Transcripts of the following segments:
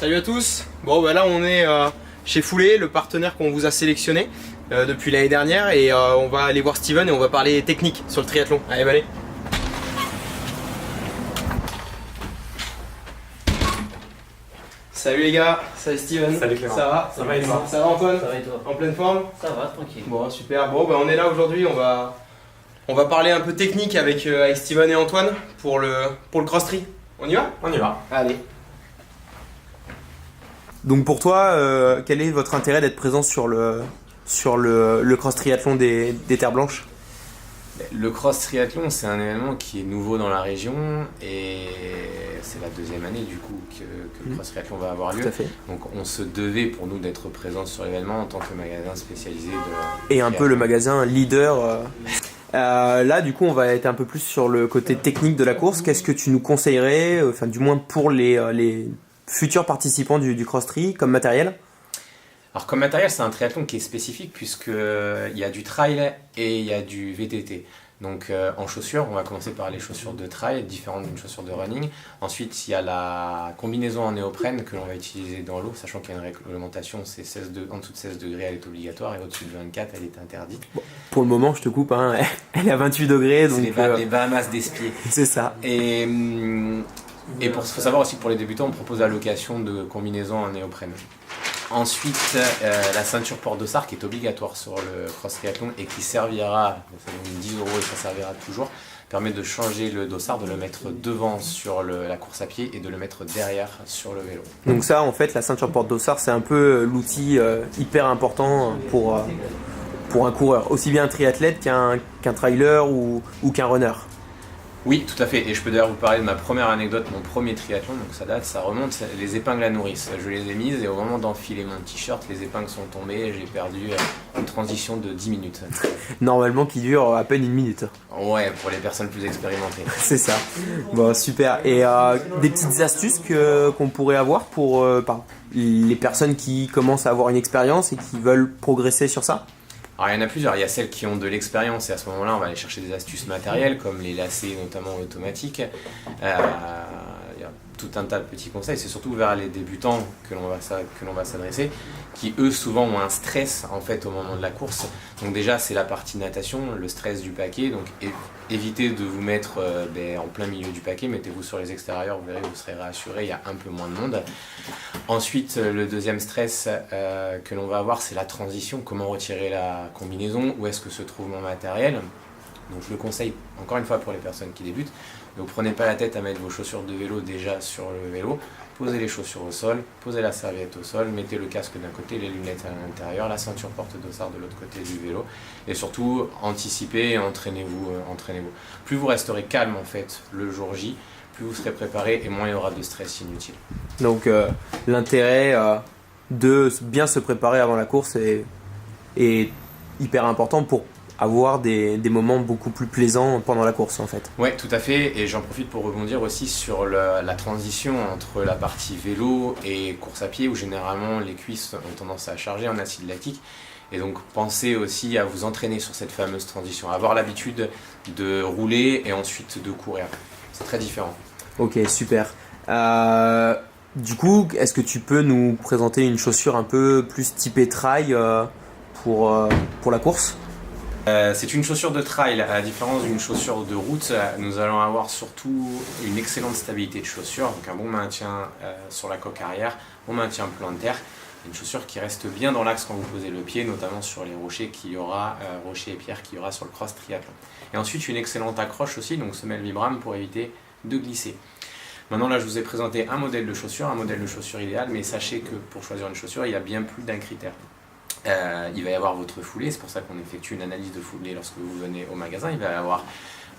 Salut à tous. Bon bah là on est chez Foulée, le partenaire qu'on vous a sélectionné depuis l'année dernière et on va aller voir Steven et on va parler technique sur le triathlon. Allez, allez. Salut les gars, salut Steven. Salut Clément. Ça va? Ça va et toi? Ça va Antoine? Ça va et toi? En pleine forme? Ça va, tranquille. Bon super. Bon bah on est là aujourd'hui, on va parler un peu technique avec Steven et Antoine pour le cross-tri. On y va? On y va. Allez. Donc pour toi, quel est votre intérêt d'être présent sur le cross triathlon des Terres Blanches? Le cross triathlon, c'est un événement qui est nouveau dans la région et c'est la deuxième année du coup que le cross triathlon va avoir lieu. Tout à fait. Donc on se devait pour nous d'être présents sur l'événement en tant que magasin spécialisé de Et un peu le magasin leader. Là, du coup, on va être un peu plus sur le côté technique de la course. Qu'est-ce que tu nous conseillerais, enfin du moins pour les futurs participants du cross-tri comme matériel? Alors comme matériel, c'est un triathlon qui est spécifique puisqu'il y a du trail et il y a du VTT. Donc en chaussures, on va commencer par les chaussures de trail, différentes d'une chaussure de running. Ensuite, il y a la combinaison en néoprène que l'on va utiliser dans l'eau, sachant qu'il y a une réglementation, c'est en dessous de 16 degrés, elle est obligatoire, et au-dessus de 24, elle est interdite. Bon, pour le moment, je te coupe, hein, elle est à 28 degrés. Donc C'est les Bahamas d'Espier. c'est ça. Et faut savoir aussi que pour les débutants, on propose la location de combinaisons en néoprène. Ensuite, la ceinture porte-dossard qui est obligatoire sur le cross triathlon et qui servira, ça coûte 10 € et ça servira toujours, permet de changer le dossard, de le mettre devant sur la course à pied et de le mettre derrière sur le vélo. Donc ça, en fait, la ceinture porte-dossard, c'est un peu l'outil hyper important pour un coureur, aussi bien un triathlète qu'un trailer ou qu'un runner. Oui, tout à fait. Et je peux d'ailleurs vous parler de ma première anecdote, mon premier triathlon. Donc ça remonte, les épingles à nourrice. Je les ai mises et au moment d'enfiler mon t-shirt, les épingles sont tombées et j'ai perdu une transition de 10 minutes. Normalement, qui dure à peine une minute. Ouais, pour les personnes plus expérimentées. C'est ça. Bon, super. Et des petites astuces qu'on pourrait avoir pour les personnes qui commencent à avoir une expérience et qui veulent progresser sur ça? Alors il y en a plusieurs, il y a celles qui ont de l'expérience et à ce moment-là on va aller chercher des astuces matérielles comme les lacets notamment automatiques. Il y a tout un tas de petits conseils, c'est surtout vers les débutants que l'on va s'adresser, qui eux souvent ont un stress en fait au moment de la course. Donc déjà c'est la partie natation, le stress du paquet, donc évitez de vous mettre en plein milieu du paquet, mettez-vous sur les extérieurs, vous verrez, vous serez rassuré, il y a un peu moins de monde. Ensuite, le deuxième stress que l'on va avoir, c'est la transition, comment retirer la combinaison, où est-ce que se trouve mon matériel. Donc je le conseille encore une fois pour les personnes qui débutent, ne vous prenez pas la tête à mettre vos chaussures de vélo déjà sur le vélo, posez les chaussures au sol, posez la serviette au sol, mettez le casque d'un côté, les lunettes à l'intérieur, la ceinture porte-dossard de l'autre côté du vélo, et surtout anticipez et entraînez-vous. Plus vous resterez calme en fait le jour J, plus vous serez préparé et moins il y aura de stress inutile. Donc l'intérêt de bien se préparer avant la course est hyper important pour avoir des moments beaucoup plus plaisants pendant la course en fait. Ouais, tout à fait, et j'en profite pour rebondir aussi sur la transition entre la partie vélo et course à pied où généralement les cuisses ont tendance à charger en acide lactique. Et donc pensez aussi à vous entraîner sur cette fameuse transition, à avoir l'habitude de rouler et ensuite de courir. C'est très différent. Ok, super. Du coup, est-ce que tu peux nous présenter une chaussure un peu plus typée trail pour la course? C'est une chaussure de trail, à la différence d'une chaussure de route, nous allons avoir surtout une excellente stabilité de chaussure, donc un bon maintien sur la coque arrière, bon maintien plantaire, une chaussure qui reste bien dans l'axe quand vous posez le pied, notamment sur les rochers rochers et pierres qu'il y aura sur le cross triathlon. Et ensuite une excellente accroche aussi, donc semelle Vibram pour éviter de glisser. Maintenant là je vous ai présenté un modèle de chaussure idéal, mais sachez que pour choisir une chaussure il y a bien plus d'un critère. Il va y avoir votre foulée, c'est pour ça qu'on effectue une analyse de foulée lorsque vous venez au magasin. Il va y avoir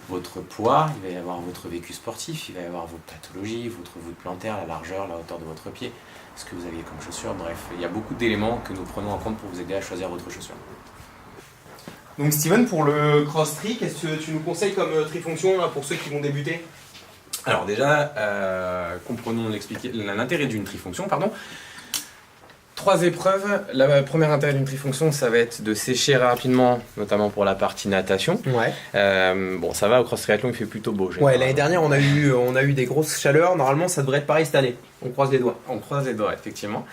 votre poids, il va y avoir votre vécu sportif, il va y avoir vos pathologies, votre voûte plantaire, la largeur, la hauteur de votre pied, ce que vous aviez comme chaussure, bref, il y a beaucoup d'éléments que nous prenons en compte pour vous aider à choisir votre chaussure. Donc Steven, pour le cross-tri, qu'est-ce que tu nous conseilles comme trifonction là, pour ceux qui vont débuter? Alors déjà, comprenons l'intérêt d'une trifonction, 3 épreuves. La première intérêt d'une trifonction, ça va être de sécher rapidement, notamment pour la partie natation. Ouais. Bon, ça va, au cross triathlon, il fait plutôt beau. Ouais, l'année dernière, on a eu des grosses chaleurs. Normalement, ça devrait être pareil cette année. On croise les doigts. On croise les doigts, effectivement.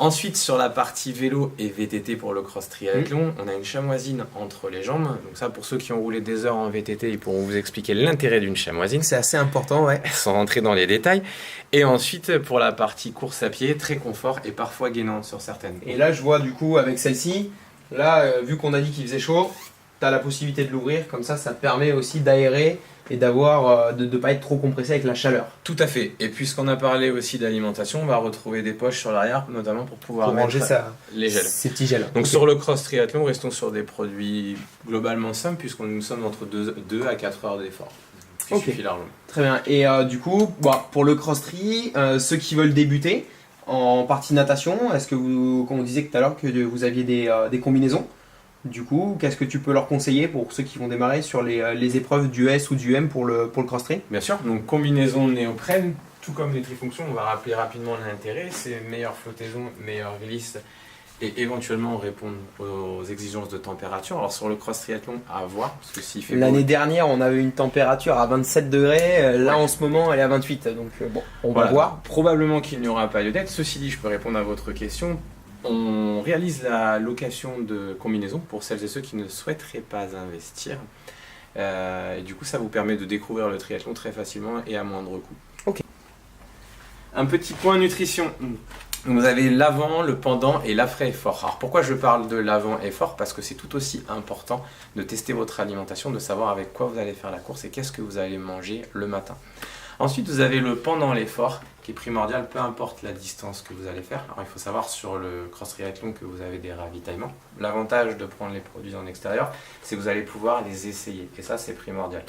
Ensuite, sur la partie vélo et VTT pour le cross triathlon, on a une chamoisine entre les jambes. Donc ça, pour ceux qui ont roulé des heures en VTT, ils pourront vous expliquer l'intérêt d'une chamoisine. C'est assez important, ouais. Sans rentrer dans les détails. Et ensuite, pour la partie course à pied, très confort et parfois gainante sur certaines. Et là, je vois du coup avec celle-ci, là, vu qu'on a dit qu'il faisait chaud, tu as la possibilité de l'ouvrir. Comme ça te permet aussi d'aérer et d'avoir de ne pas être trop compressé avec la chaleur. Tout à fait. Et puisqu'on a parlé aussi d'alimentation, on va retrouver des poches sur l'arrière, notamment pour pouvoir mettre ranger les gels. Ces petits gels. Donc sur le cross triathlon, restons sur des produits globalement simples, puisqu'on nous sommes entre 2 à 4 heures d'effort. Ce qui suffit largement. Très bien. Et du coup, pour le cross tri, ceux qui veulent débuter en partie natation, est-ce que comme on disait tout à l'heure que vous aviez des combinaisons? Du coup, qu'est-ce que tu peux leur conseiller pour ceux qui vont démarrer sur les épreuves du S ou du M pour le cross-tri? Bien sûr, donc combinaison néoprène, tout comme les trifonctions, on va rappeler rapidement l'intérêt, c'est meilleure flottaison, meilleure glisse et éventuellement répondre aux exigences de température. Alors sur le cross triathlon, à voir, parce que s'il fait beau... L'année dernière, on avait une température à 27 degrés, là en ce moment elle est à 28, donc bon, on va voir. Probablement qu'il n'y aura pas lieu d'être, ceci dit, je peux répondre à votre question. On réalise la location de combinaisons pour celles et ceux qui ne souhaiteraient pas investir. Et du coup, ça vous permet de découvrir le triathlon très facilement et à moindre coût. Ok. Un petit point nutrition. Vous avez l'avant, le pendant et l'après-effort. Alors pourquoi je parle de l'avant-effort? Parce que c'est tout aussi important de tester votre alimentation, de savoir avec quoi vous allez faire la course et qu'est-ce que vous allez manger le matin. Ensuite, vous avez le pendant l'effort qui est primordial, peu importe la distance que vous allez faire. Alors, il faut savoir sur le cross triathlon que vous avez des ravitaillements. L'avantage de prendre les produits en extérieur, c'est que vous allez pouvoir les essayer. Et ça, c'est primordial.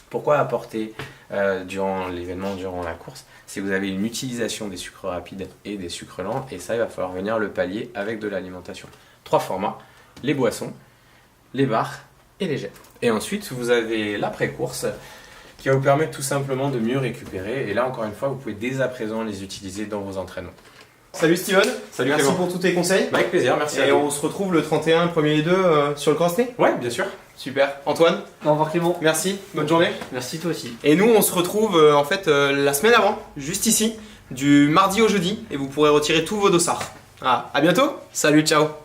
Pourquoi apporter durant l'événement, durant la course? C'est que vous avez une utilisation des sucres rapides et des sucres lents. Et ça, il va falloir venir le pallier avec de l'alimentation. 3 formats, les boissons, les bars et les gels. Et ensuite, vous avez l'après-course, qui va vous permettre tout simplement de mieux récupérer. Et là, encore une fois, vous pouvez dès à présent les utiliser dans vos entraînements. Salut Steven, Salut merci Clément. pour tous tes conseils. Avec plaisir, merci à Et vous. on se retrouve le 31, 1er et 2 sur le cross-tri. Ouais, bien sûr. Super. Antoine, Au revoir Clément. merci, bonne journée. Merci toi aussi. Et nous, on se retrouve la semaine avant, juste ici, du mardi au jeudi, et vous pourrez retirer tous vos dossards. À bientôt, salut, ciao.